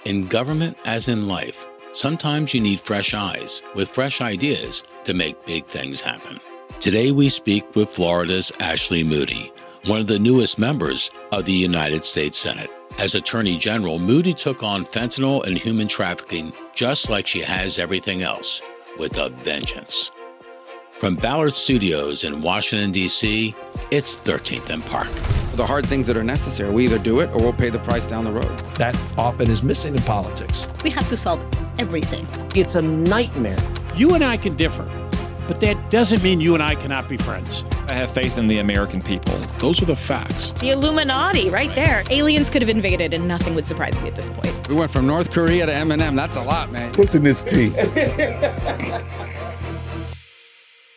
In government, as in life, sometimes you need fresh eyes with fresh ideas to make big things happen. Today we speak with Florida's Ashley Moody, one of the newest members of the United States Senate. As Attorney General, Moody took on fentanyl and human trafficking just like she has everything else, with a vengeance. From Ballard Studios in Washington, D.C., it's 13th and Park. The hard things that are necessary, we either do it or we'll pay the price down the road. That often is missing in politics. We have to solve everything. It's a nightmare. You and I can differ, but that doesn't mean you and I cannot be friends. I have faith in the American people. Those are the facts. The Illuminati, right there. Aliens could have invaded and nothing would surprise me at this point. We went from North Korea to M&M. That's a lot, man. What's in this tea?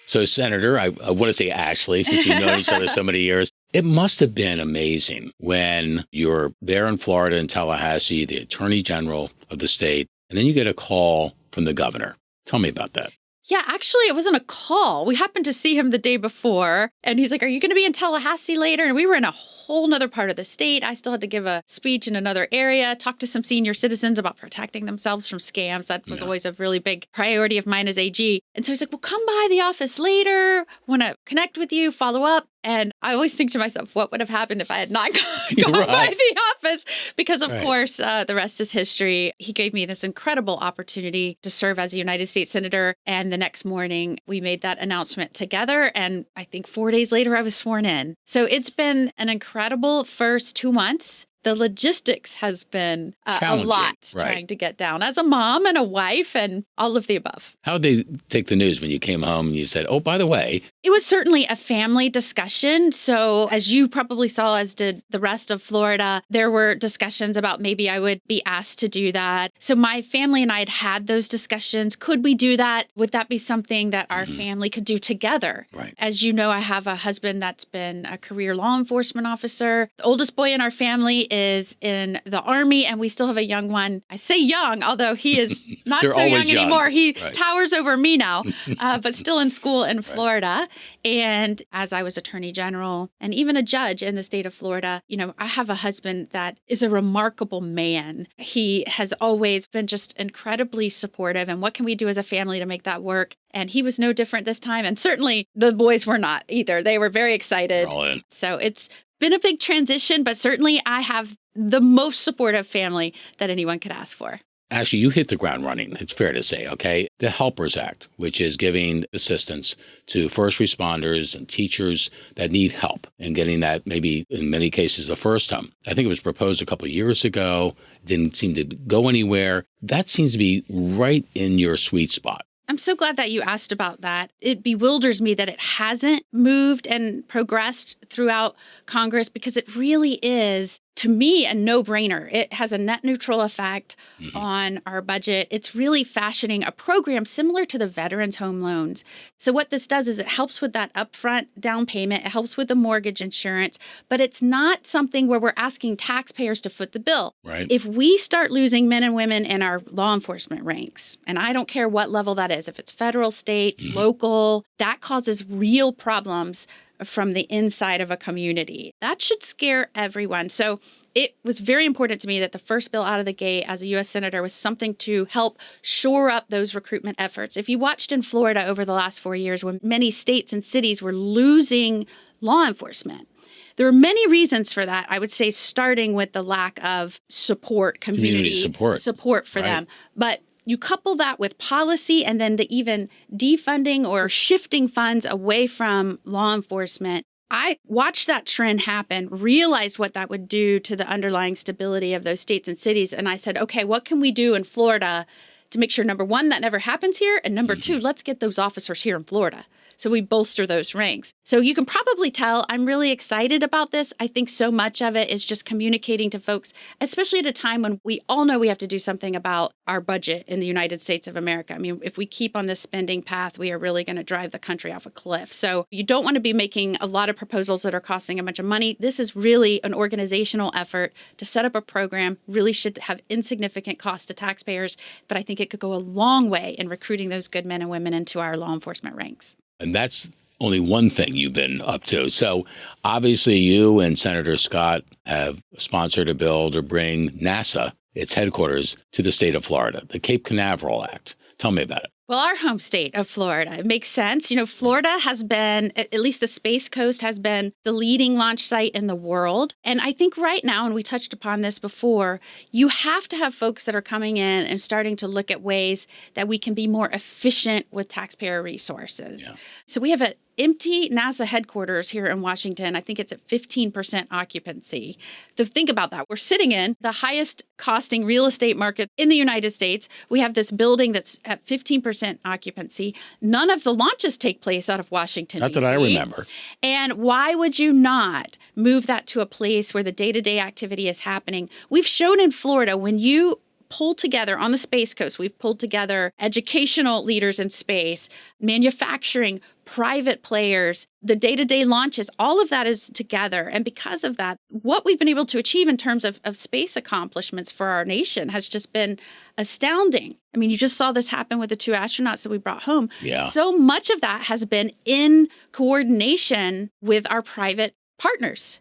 So, Senator, I want to say Ashley, since you've known each other so many years. It must have been amazing when you're there in Florida in Tallahassee, the Attorney General of the state, and then you get a call from the governor. Tell me about that. Yeah, actually, it wasn't a call. We happened to see him the day before, and he's like, "Are you going to be in Tallahassee later?" And we were in a whole nother part of the state. I still had to give a speech in another area, talk to some senior citizens about protecting themselves from scams. That was always a really big priority of mine as AG. And so he's like, "Well, come by the office later. Want to connect with you, follow up." And I always think to myself, what would have happened if I had not gone by the office? Because, of course, the rest is history. He gave me this incredible opportunity to serve as a United States Senator. And the next morning, we made that announcement together. And I think 4 days later, I was sworn in. So it's been an incredible first 2 months. The logistics has been a lot trying to get down as a mom and a wife and all of the above. How did they take the news when you came home and you said, "Oh, by the way"? It was certainly a family discussion. So as you probably saw, as did the rest of Florida, there were discussions about maybe I would be asked to do that. So my family and I had those discussions. Could we do that? Would that be something that our family could do together? Right. As you know, I have a husband that's been a career law enforcement officer. The oldest boy in our family is in the Army, and we still have a young one. I say young, although he is not so young anymore. He towers over me now, but still in school in Florida. And as I was Attorney General and even a judge in the state of Florida, you know, I have a husband that is a remarkable man. He has always been just incredibly supportive. And what can we do as a family to make that work? And he was no different this time. And certainly the boys were not either. They were very excited. All in. So it's been a big transition, but certainly I have the most supportive family that anyone could ask for. Actually, you hit the ground running, it's fair to say, okay? The Helpers Act, which is giving assistance to first responders and teachers that need help and getting that maybe in many cases the first time. I think it was proposed a couple of years ago, didn't seem to go anywhere. That seems to be right in your sweet spot. I'm so glad that you asked about that. It bewilders me that it hasn't moved and progressed throughout Congress because it really is, to me, a no-brainer. It has a net neutral effect on our budget. It's really fashioning a program similar to the Veterans Home Loans. So what this does is it helps with that upfront down payment. It helps with the mortgage insurance, but it's not something where we're asking taxpayers to foot the bill. Right. If we start losing men and women in our law enforcement ranks, and I don't care what level that is, if it's federal, state, local, that causes real problems from the inside of a community. That should scare everyone. So it was very important to me that the first bill out of the gate as a U.S. Senator was something to help shore up those recruitment efforts. If you watched in Florida over the last 4 years when many states and cities were losing law enforcement, there are many reasons for that. I would say starting with the lack of support, community support for them. But you couple that with policy and then the even defunding or shifting funds away from law enforcement. I watched that trend happen, realized what that would do to the underlying stability of those states and cities. And I said, okay, what can we do in Florida to make sure, number one, that never happens here? And number two, let's get those officers here in Florida. So we bolster those ranks. So you can probably tell I'm really excited about this. I think so much of it is just communicating to folks, especially at a time when we all know we have to do something about our budget in the United States of America. I mean, if we keep on this spending path, we are really going to drive the country off a cliff. So you don't want to be making a lot of proposals that are costing a bunch of money. This is really an organizational effort to set up a program, really should have insignificant cost to taxpayers, but I think it could go a long way in recruiting those good men and women into our law enforcement ranks. And that's only one thing you've been up to. So obviously you and Senator Scott have sponsored a bill to bring NASA its headquarters to the state of Florida, the Cape Canaveral Act. Tell me about it. Well, our home state of Florida, it makes sense. Florida has been, at least the Space Coast has been the leading launch site in the world. And I think right now, and we touched upon this before, you have to have folks that are coming in and starting to look at ways that we can be more efficient with taxpayer resources. Yeah. So we have an empty NASA headquarters here in Washington. I think it's at 15% occupancy. So think about that. We're sitting in the highest costing real estate market in the United States. We have this building that's at 15% occupancy. None of the launches take place out of Washington, Not D.C. that I remember. And why would you not move that to a place where the day-to-day activity is happening? We've shown in Florida, when you pull together on the Space Coast, we've pulled together educational leaders in space, manufacturing, private players, the day-to-day launches, all of that is together. And because of that, what we've been able to achieve in terms of space accomplishments for our nation has just been astounding. I mean, you just saw this happen with the 2 astronauts that we brought home. Yeah. So much of that has been in coordination with our private partners.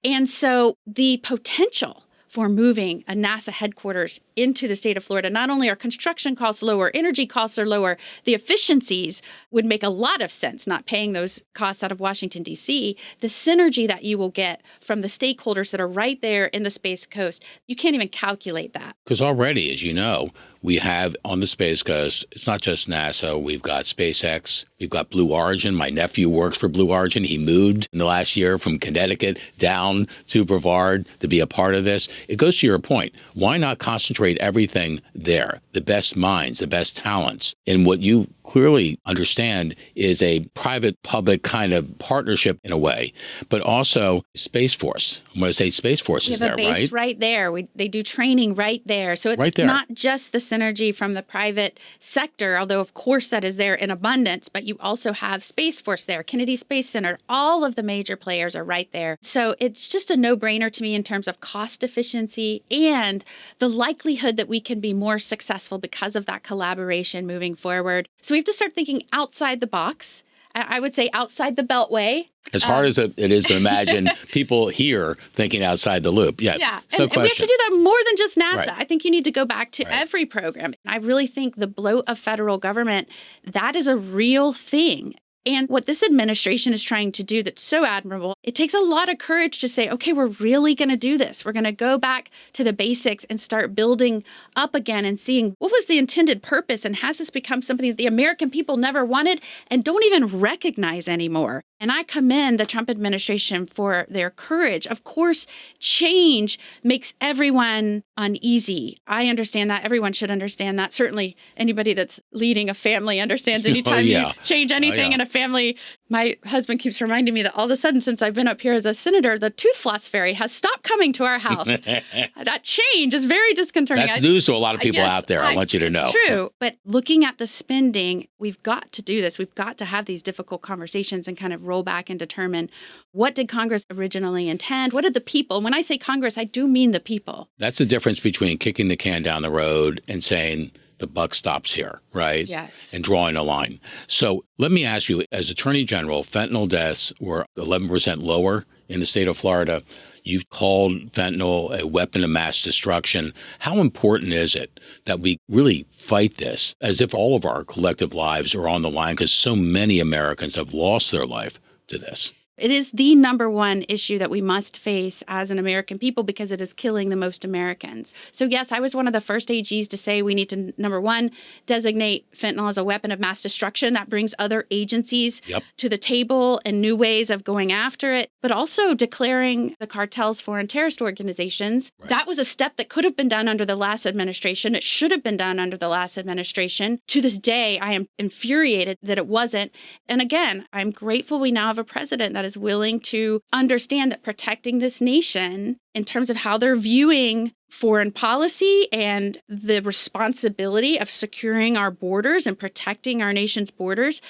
And so the potential for moving a NASA headquarters into the state of Florida, not only are construction costs lower, energy costs are lower, the efficiencies would make a lot of sense, not paying those costs out of Washington, D.C., the synergy that you will get from the stakeholders that are right there in the Space Coast, you can't even calculate that. Because already, as you know, we have on the Space Coast, it's not just NASA, we've got SpaceX, we've got Blue Origin. My nephew works for Blue Origin. He moved in the last year from Connecticut down to Brevard to be a part of this. It goes to your point. Why not concentrate everything there? The best minds, the best talents. And what you clearly understand is a private-public kind of partnership in a way, but also Space Force. I'm going to say Space Force is there, right? We have a base right there. They do training right there. So it's right there. Not just the synergy from the private sector, although of course that is there in abundance, but you also have Space Force there, Kennedy Space Center, all of the major players are right there. So it's just a no-brainer to me in terms of cost efficiency and the likelihood that we can be more successful because of that collaboration moving forward. So we have to start thinking outside the box. I would say outside the beltway. As hard as it is to imagine people here thinking outside the loop. Yeah. And we have to do that more than just NASA. Right. I think you need to go back to every program. I really think the bloat of federal government, that is a real thing. And what this administration is trying to do that's so admirable, it takes a lot of courage to say, okay, we're really going to do this. We're going to go back to the basics and start building up again and seeing what was the intended purpose and has this become something that the American people never wanted and don't even recognize anymore. And I commend the Trump administration for their courage. Of course, change makes everyone uneasy. I understand that. Everyone should understand that. Certainly anybody that's leading a family understands anytime you change anything in a family. My husband keeps reminding me that all of a sudden, since I've been up here as a senator, the tooth floss fairy has stopped coming to our house. That change is very disconcerting. That's news to a lot of people out there. I want you to know. It's true. But looking at the spending, we've got to do this. We've got to have these difficult conversations and kind of roll back and determine what did Congress originally intend? What did the people, when I say Congress, I do mean the people. That's the difference between kicking the can down the road and saying, the buck stops here, right? Yes. And drawing a line. So let me ask you, as Attorney General, fentanyl deaths were 11% lower in the state of Florida. You've called fentanyl a weapon of mass destruction. How important is it that we really fight this as if all of our collective lives are on the line because so many Americans have lost their life to this? It is the number one issue that we must face as an American people because it is killing the most Americans. So yes, I was one of the first AGs to say we need to, number one, designate fentanyl as a weapon of mass destruction. That brings other agencies to the table and new ways of going after it, but also declaring the cartels foreign terrorist organizations. Right. That was a step that could have been done under the last administration. It should have been done under the last administration. To this day, I am infuriated that it wasn't. And again, I'm grateful we now have a president that is willing to understand that protecting this nation in terms of how they're viewing foreign policy and the responsibility of securing our borders and protecting our nation's borders,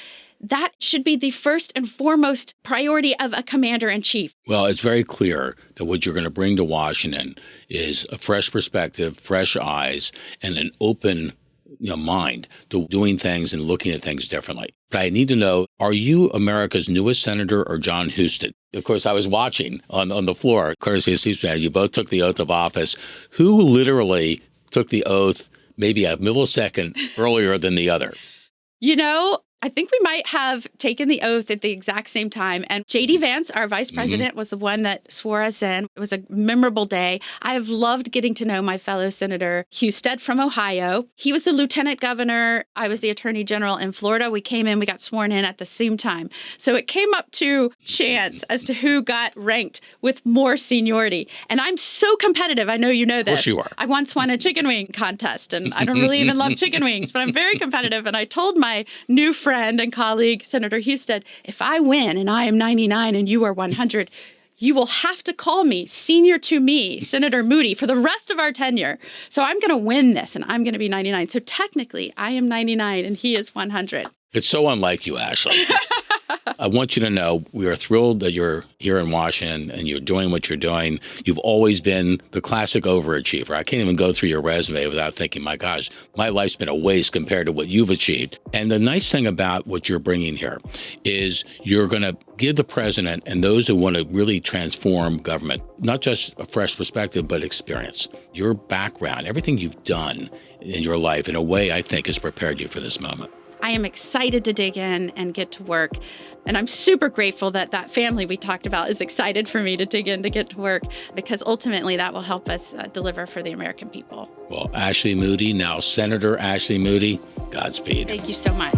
that should be the first and foremost priority of a commander-in-chief. Well, it's very clear that what you're going to bring to Washington is a fresh perspective, fresh eyes, and an open mind to doing things and looking at things differently. But I need to know, are you America's newest senator or John Husted? Of course, I was watching on the floor, courtesy of C-SPAN. You both took the oath of office. Who literally took the oath maybe a millisecond earlier than the other? I think we might have taken the oath at the exact same time. And J.D. Vance, our vice president, was the one that swore us in. It was a memorable day. I have loved getting to know my fellow Senator Husted from Ohio. He was the lieutenant governor. I was the attorney general in Florida. We came in, we got sworn in at the same time. So it came up to chance as to who got ranked with more seniority. And I'm so competitive. I know you know this. Of course you are. I once won a chicken wing contest, and I don't really even love chicken wings, but I'm very competitive. And I told my new friend and colleague, Senator Husted, if I win and I am 99 and you are 100, you will have to call me senior to me, Senator Moody, for the rest of our tenure. So I'm going to win this and I'm going to be 99. So technically, I am 99 and he is 100. It's so unlike you, Ashley. I want you to know we are thrilled that you're here in Washington and you're doing what you're doing. You've always been the classic overachiever. I can't even go through your resume without thinking, my gosh, my life's been a waste compared to what you've achieved. And the nice thing about what you're bringing here is you're going to give the president and those who want to really transform government, not just a fresh perspective, but experience. Your background, everything you've done in your life, in a way, I think, has prepared you for this moment. I am excited to dig in and get to work. And I'm super grateful that that family we talked about is excited for me to dig in to get to work, because ultimately that will help us deliver for the American people. Well, Ashley Moody, now Senator Ashley Moody, Godspeed. Thank you so much.